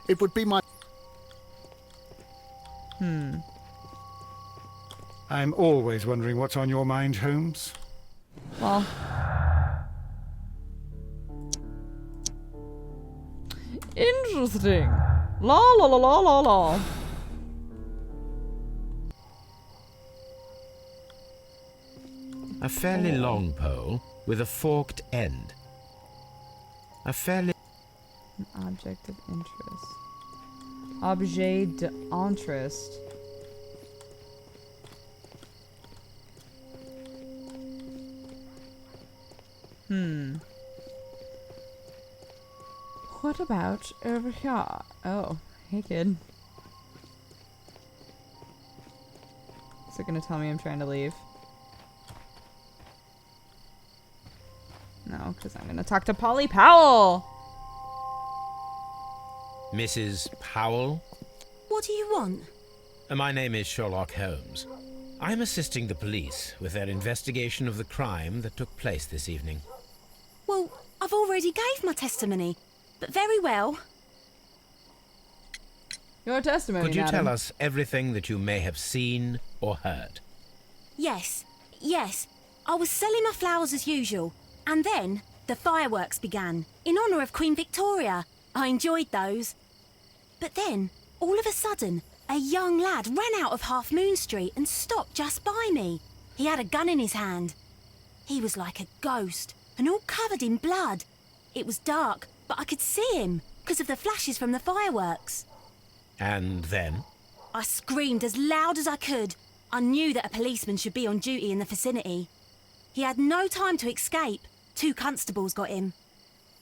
It would be my... I'm always wondering what's on your mind, Holmes. Well. Interesting. La la la la la la. A fairly long pole with a forked end. A fairly... An object of interest. Objet d'interest. What about over here? Oh, hey kid. Is it gonna tell me I'm trying to leave? No, because I'm gonna talk to Polly Powell! Mrs. Powell? What do you want? My name is Sherlock Holmes. I'm assisting the police with their investigation of the crime that took place this evening. Well, I've already gave my testimony, but very well. Your testimony, Could you madam. tell us everything that you may have seen or heard? Yes. I was selling my flowers as usual, and then the fireworks began, in honour of Queen Victoria. I enjoyed those. But then, all of a sudden, a young lad ran out of Half Moon Street and stopped just by me. He had a gun in his hand. He was like a ghost, and all covered in blood. It was dark, but I could see him, because of the flashes from the fireworks. And then? I screamed as loud as I could. I knew that a policeman should be on duty in the vicinity. He had no time to escape. 2 constables got him.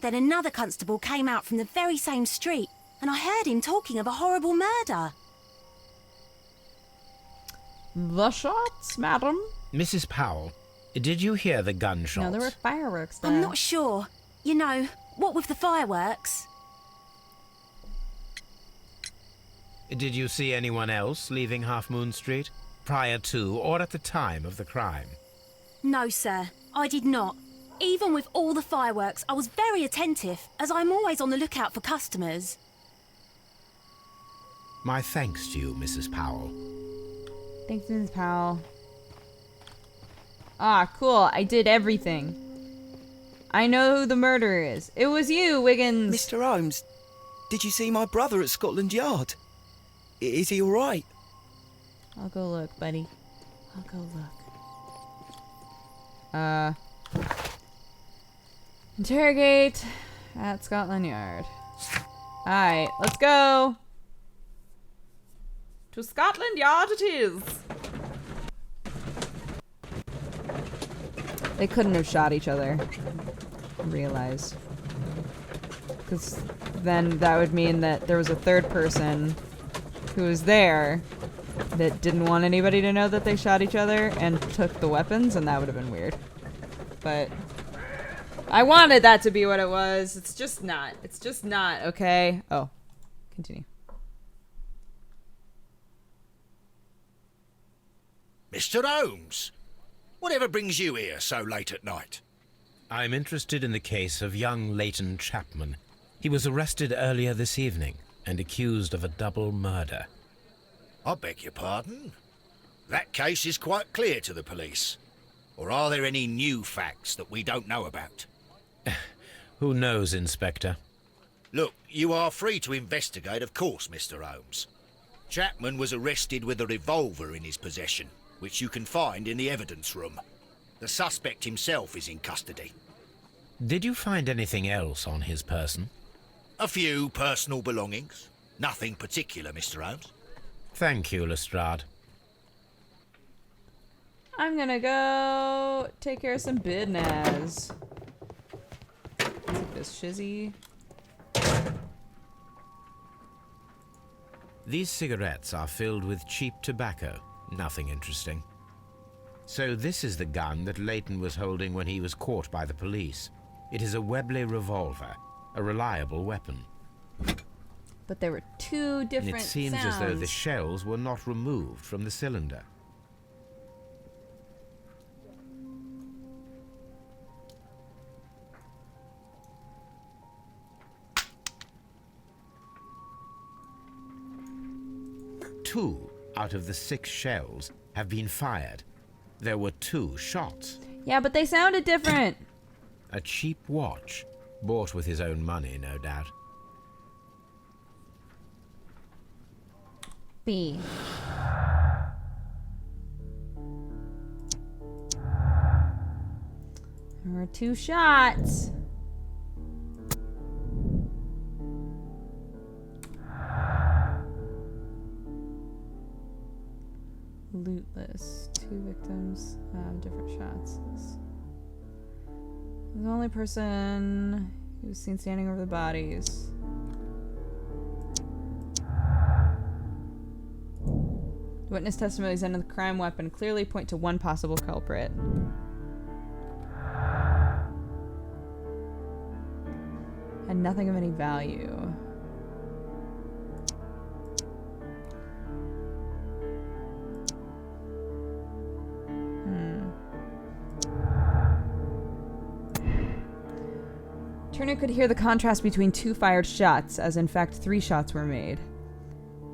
Then another constable came out from the very same street, and I heard him talking of a horrible murder. The shots, madam? Mrs. Powell, did you hear the gunshots? No, there were fireworks there. I'm not sure. You know, what with the fireworks? Did you see anyone else leaving Half Moon Street, prior to or at the time of the crime? No, sir, I did not. Even with all the fireworks, I was very attentive, as I'm always on the lookout for customers. My thanks to you, Mrs. Powell. Thanks, Mrs. Powell. Ah, cool. I did everything. I know who the murderer is. It was you, Wiggins. Mr. Holmes, did you see my brother at Scotland Yard? Is he all right? I'll go look, buddy. I'll go look. Interrogate at Scotland Yard. Alright, let's go. To Scotland Yard it is. They couldn't have shot each other. I realized. Because then that would mean that there was a third person who was there that didn't want anybody to know that they shot each other and took the weapons, and that would have been weird. But I wanted that to be what it was. It's just not. It's just not, okay? Oh, continue. Mr. Holmes, whatever brings you here so late at night? I'm interested in the case of young Leighton Chapman. He was arrested earlier this evening and accused of a double murder. I beg your pardon? That case is quite clear to the police. Or are there any new facts that we don't know about? Who knows, Inspector? Look, you are free to investigate, of course, Mr. Holmes. Chapman was arrested with a revolver in his possession, which you can find in the evidence room. The suspect himself is in custody. Did you find anything else on his person? A few personal belongings. Nothing particular, Mr. Holmes. Thank you, Lestrade. I'm gonna go take care of some business. Take this shizzy. These cigarettes are filled with cheap tobacco. Nothing interesting. So this is the gun that Leighton was holding when he was caught by the police. It is a Webley revolver, a reliable weapon. But there were 2 different And it seems sounds. as though the shells were not removed from the cylinder. 2 out of the 6 shells have been fired. There were 2 shots. Yeah, but they sounded different. A cheap watch, bought with his own money, no doubt. B. There were 2 shots. Lootless. 2 victims, different shots. The only person who was seen standing over the bodies. Witness testimonies under the crime weapon clearly point to one possible culprit. And nothing of any value. Turner could hear the contrast between 2 fired shots, as in fact 3 shots were made.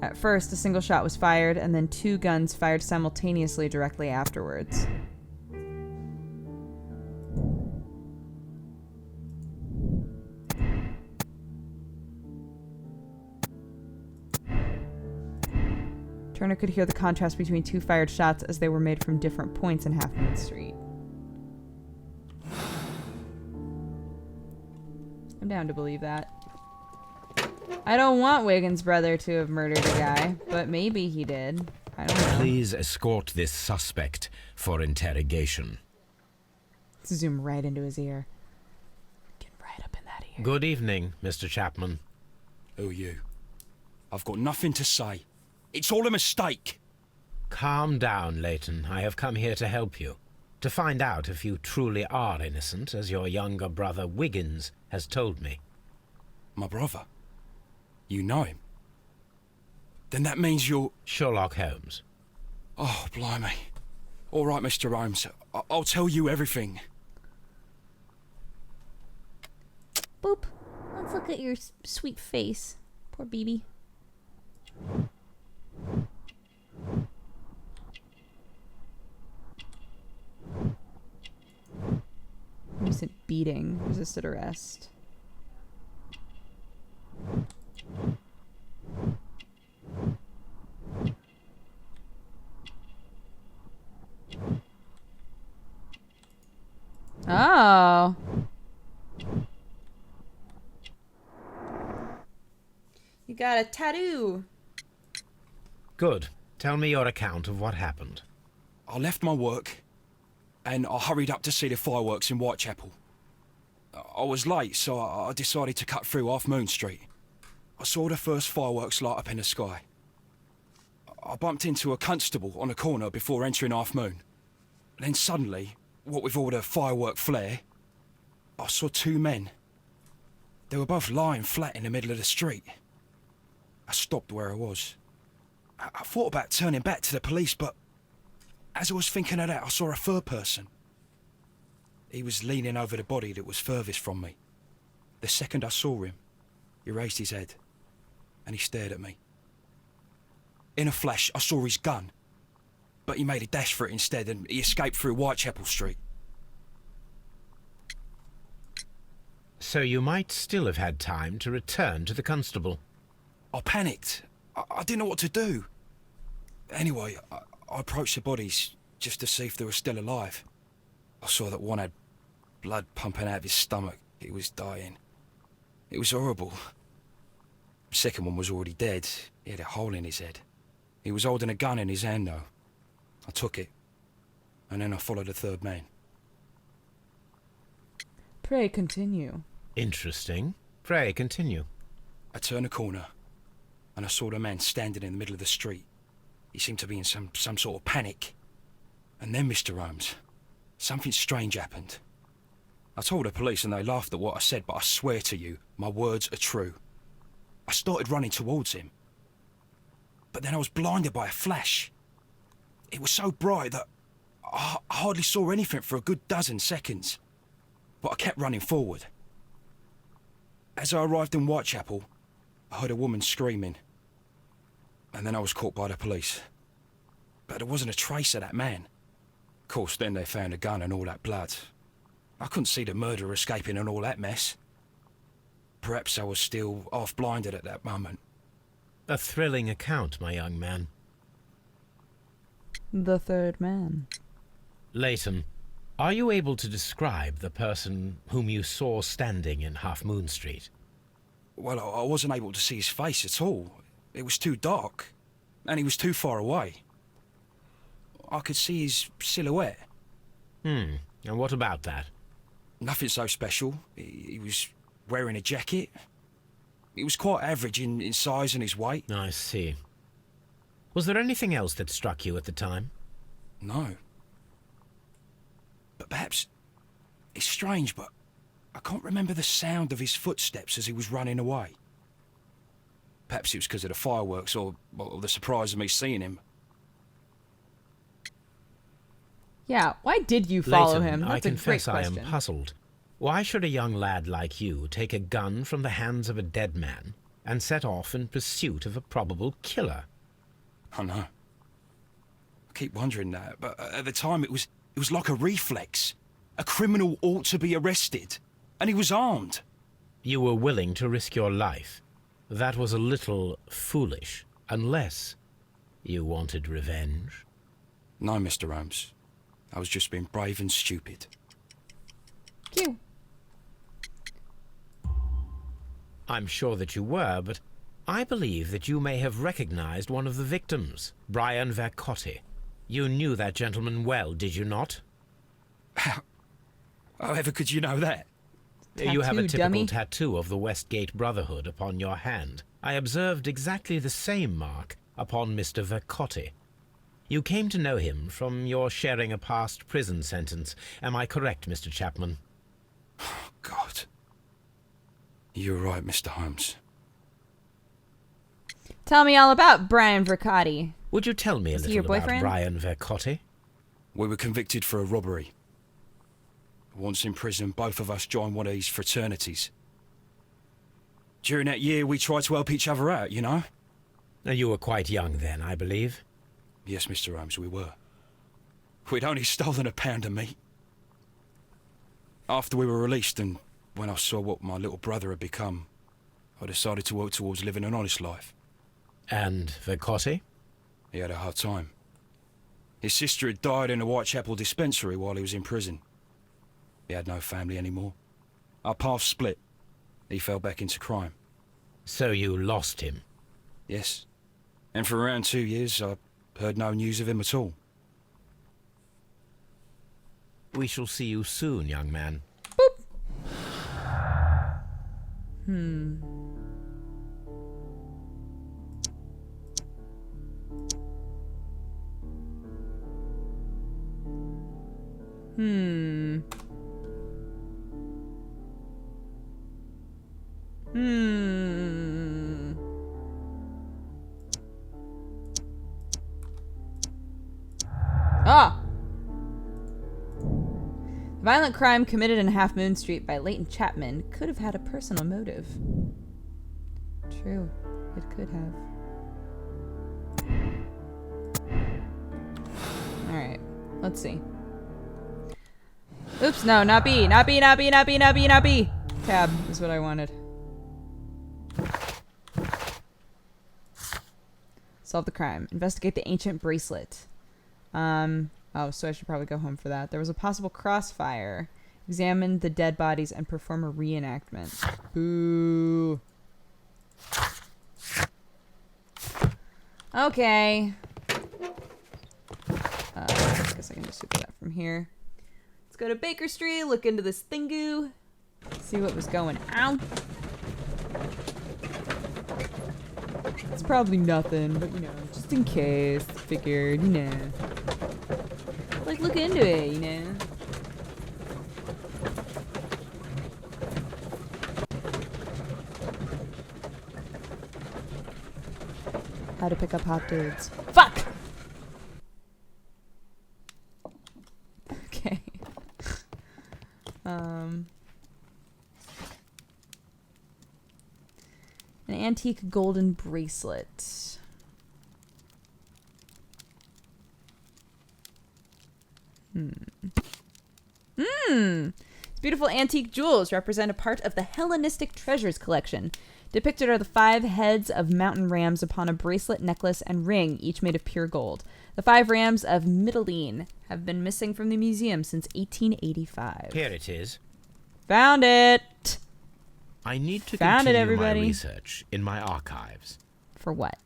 At first, a single shot was fired, and then 2 guns fired simultaneously directly afterwards. Turner could hear the contrast between 2 fired shots as they were made from different points in Half Moon Street. I'm down to believe that. I don't want Wiggins' brother to have murdered a guy, but maybe he did. I don't know. Please escort this suspect for interrogation. Zoom right into his ear. Get right up in that ear. Good evening, Mr. Chapman. Who are you? I've got nothing to say. It's all a mistake. Calm down, Leighton. I have come here to help you. To find out if you truly are innocent, as your younger brother Wiggins has told me. My brother? You know him? Then that means you're... Sherlock Holmes. Oh, blimey. All right, Mr. Holmes. I'll tell you everything. Boop. Let's look at your sweet face. Poor baby. Recent beating. Resisted arrest. Oh. You got a tattoo. Good. Tell me your account of what happened. I left my work and I hurried up to see the fireworks in Whitechapel. I was late, so I decided to cut through Half Moon Street. I saw the first fireworks light up in the sky. I bumped into a constable on a corner before entering Half Moon. Then suddenly, what with all the firework flare, I saw 2 men. They were both lying flat in the middle of the street. I stopped where I was. I thought about turning back to the police, but as I was thinking of that, I saw a third person. He was leaning over the body that was furthest from me. The second I saw him, he raised his head and he stared at me. In a flash, I saw his gun, but he made a dash for it instead and he escaped through Whitechapel Street. So you might still have had time to return to the constable. I panicked. I didn't know what to do. Anyway, I approached the bodies just to see if they were still alive. I saw that one had blood pumping out of his stomach. He was dying. It was horrible. The second one was already dead. He had a hole in his head. He was holding a gun in his hand, though. I took it, and then I followed the third man. Pray continue. Interesting. Pray continue. I turned a corner, and I saw the man standing in the middle of the street. He seemed to be in some sort of panic. And then, Mr. Holmes, something strange happened. I told the police and they laughed at what I said, but I swear to you, my words are true. I started running towards him. But then I was blinded by a flash. It was so bright that I hardly saw anything for a good dozen seconds. But I kept running forward. As I arrived in Whitechapel, I heard a woman screaming. And then I was caught by the police. But there wasn't a trace of that man. Of course, then they found a gun and all that blood. I couldn't see the murderer escaping and all that mess. Perhaps I was still half-blinded at that moment. A thrilling account, my young man. The third man. Leighton, are you able to describe the person whom you saw standing in Half Moon Street? Well, I wasn't able to see his face at all. It was too dark, and he was too far away. I could see his silhouette. And what about that? Nothing so special. He was wearing a jacket. He was quite average in size and his weight. I see. Was there anything else that struck you at the time? No. But perhaps... It's strange, but I can't remember the sound of his footsteps as he was running away. Perhaps it was because of the fireworks or the surprise of me seeing him. Yeah, why did you follow Leighton, him? That's I a great confess I am question. puzzled. Why should a young lad like you take a gun from the hands of a dead man and set off in pursuit of a probable killer? I know. I keep wondering that, but at the time it was like a reflex. A criminal ought to be arrested, and he was armed. You were willing to risk your life. That was a little foolish, unless you wanted revenge. No, Mr. Holmes. I was just being brave and stupid. Cute. I'm sure that you were, but I believe that you may have recognized one of the victims, Brian Vercotti. You knew that gentleman well, did you not? However could you know that? You have a Tattoo, typical dummy. tattoo of the Westgate Brotherhood upon your hand. I observed exactly the same mark upon Mr. Vercotti. You came to know him from your sharing a past prison sentence. Am I correct, Mr. Chapman? God. You're right, Mr. Holmes. Tell me all about Brian Vercotti. Would you tell me a Is he little your about boyfriend? Brian Vercotti? We were convicted for a robbery. Once in prison, both of us joined one of these fraternities. During that year, we tried to help each other out, you know? You were quite young then, I believe. Yes, Mr. Holmes, we were. We'd only stolen a pound of meat. After we were released, and when I saw what my little brother had become, I decided to work towards living an honest life. And Vercotti? He had a hard time. His sister had died in a Whitechapel dispensary while he was in prison. He had no family anymore. Our paths split. He fell back into crime. So you lost him? Yes. And for around 2 years, I heard no news of him at all. We shall see you soon, young man. Ah! Violent crime committed in Half Moon Street by Leighton Chapman could have had a personal motive. True. It could have. Alright. Let's see. Oops, no, not B. Not B, not B, not B, not B, not B. Tab is what I wanted. Solve the crime. Investigate the ancient bracelet. Oh, so I should probably go home for that. There was a possible crossfire. Examine the dead bodies and perform a reenactment. Boo. Okay. I guess I can just do that from here. Let's go to Baker Street, look into this thingu, see what was going on. It's probably nothing, but you know, just in case, figured, you know. Like, look into it, you know. How to pick up hot dudes. Fuck! Okay. An antique golden bracelet. These beautiful antique jewels represent a part of the Hellenistic treasures collection. Depicted are the 5 heads of mountain rams upon a bracelet, necklace, and ring, each made of pure gold. The 5 rams of Mytilene have been missing from the museum since 1885. Here it is. Found it! I need to Found it, continue everybody. my research in my archives. For what?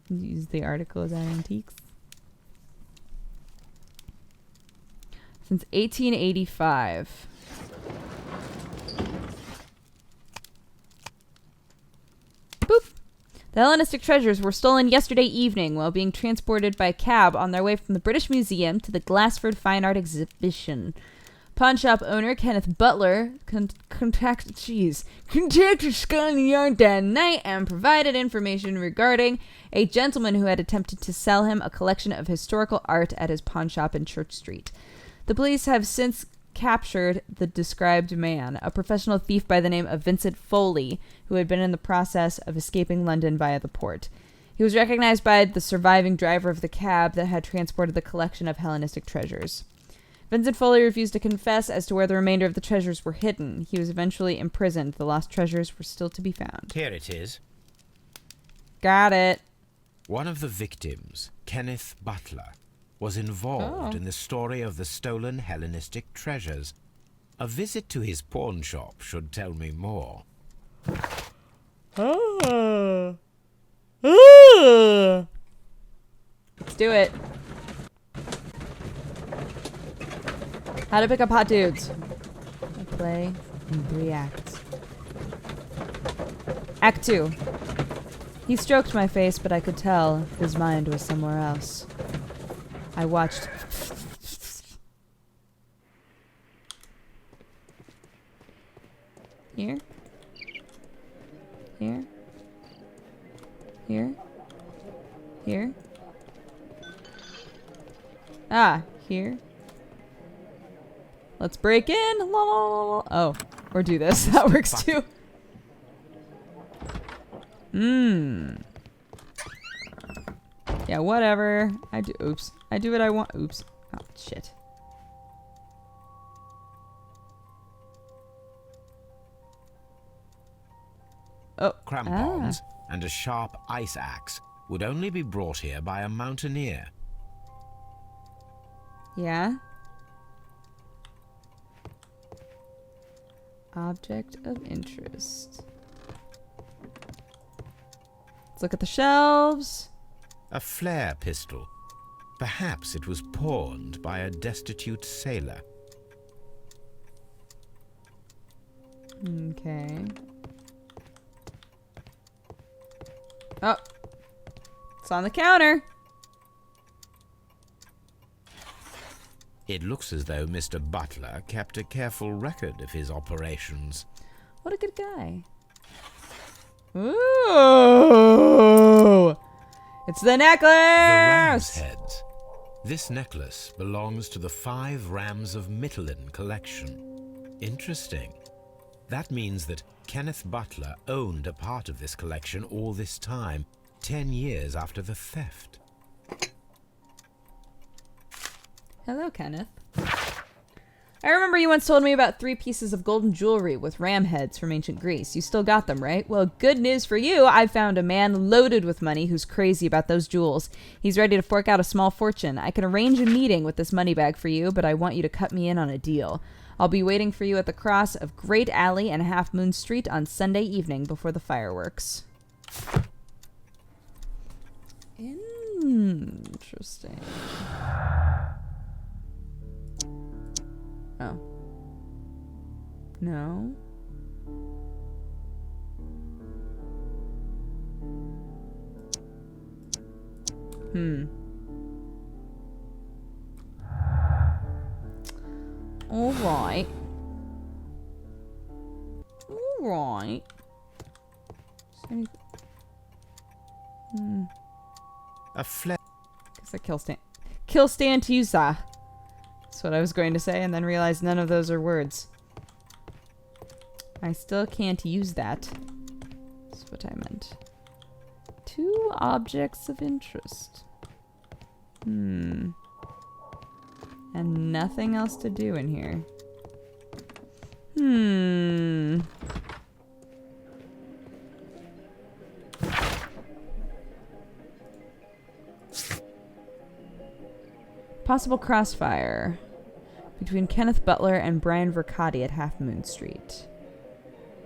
Use the article as antiques. Since 1885. Boop. The Hellenistic treasures were stolen yesterday evening while being transported by cab on their way from the British Museum to the Glassford Fine Art Exhibition. Pawn shop owner Kenneth Butler contacted Scotland Yard that night and provided information regarding a gentleman who had attempted to sell him a collection of historical art at his pawn shop in Church Street. The police have since captured the described man, a professional thief by the name of Vincent Foley, who had been in the process of escaping London via the port. He was recognized by the surviving driver of the cab that had transported the collection of Hellenistic treasures. Vincent Foley refused to confess as to where the remainder of the treasures were hidden. He was eventually imprisoned. The lost treasures were still to be found. Here it is. Got it. One of the victims, Kenneth Butler, was involved in the story of the stolen Hellenistic treasures. A visit to his pawn shop should tell me more. Let's do it. How to pick up hot dudes. I play in 3 acts. Act 2. He stroked my face, but I could tell his mind was somewhere else. I watched. Here. Here. Here. Here. Ah, here. Let's break in. La, la, la, la. Oh, or do this. That works too. Yeah, whatever. Oops. I do what I want. Oops. Oh, shit. Oh. Crampons and a sharp ice axe would only be brought here by a mountaineer. Yeah. Object of interest. Let's look at the shelves. A flare pistol. Perhaps it was pawned by a destitute sailor. Okay. Oh. It's on the counter. It looks as though Mr. Butler kept a careful record of his operations. What a good guy. Ooh! It's the necklace! The ram's heads. This necklace belongs to the 5 rams of Mytilene collection. Interesting. That means that Kenneth Butler owned a part of this collection all this time, 10 years after the theft. Hello, Kenneth. I remember you once told me about 3 pieces of golden jewelry with ram heads from ancient Greece. You still got them, right? Well, good news for you. I found a man loaded with money who's crazy about those jewels. He's ready to fork out a small fortune. I can arrange a meeting with this money bag for you, but I want you to cut me in on a deal. I'll be waiting for you at the cross of Great Alley and Half Moon Street on Sunday evening before the fireworks. Interesting. Oh. No. All right. All right. A flare. Guess I kill stand to use that. That's what I was going to say, and then realized none of those are words. I still can't use that. That's what I meant. 2 objects of interest. And nothing else to do in here. Possible crossfire between Kenneth Butler and Brian Vercotti at Half Moon Street.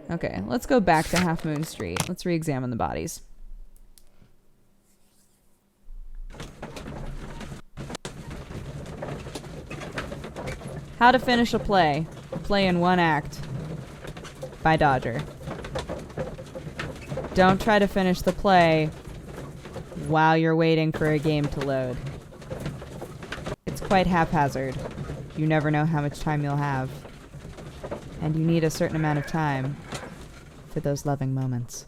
Okay, let's go back to Half Moon Street. Let's re-examine the bodies. How to Finish a Play. A Play in One Act. By Dodger. Don't try to finish the play while you're waiting for a game to load. It's quite haphazard. You never know how much time you'll have. And you need a certain amount of time for those loving moments.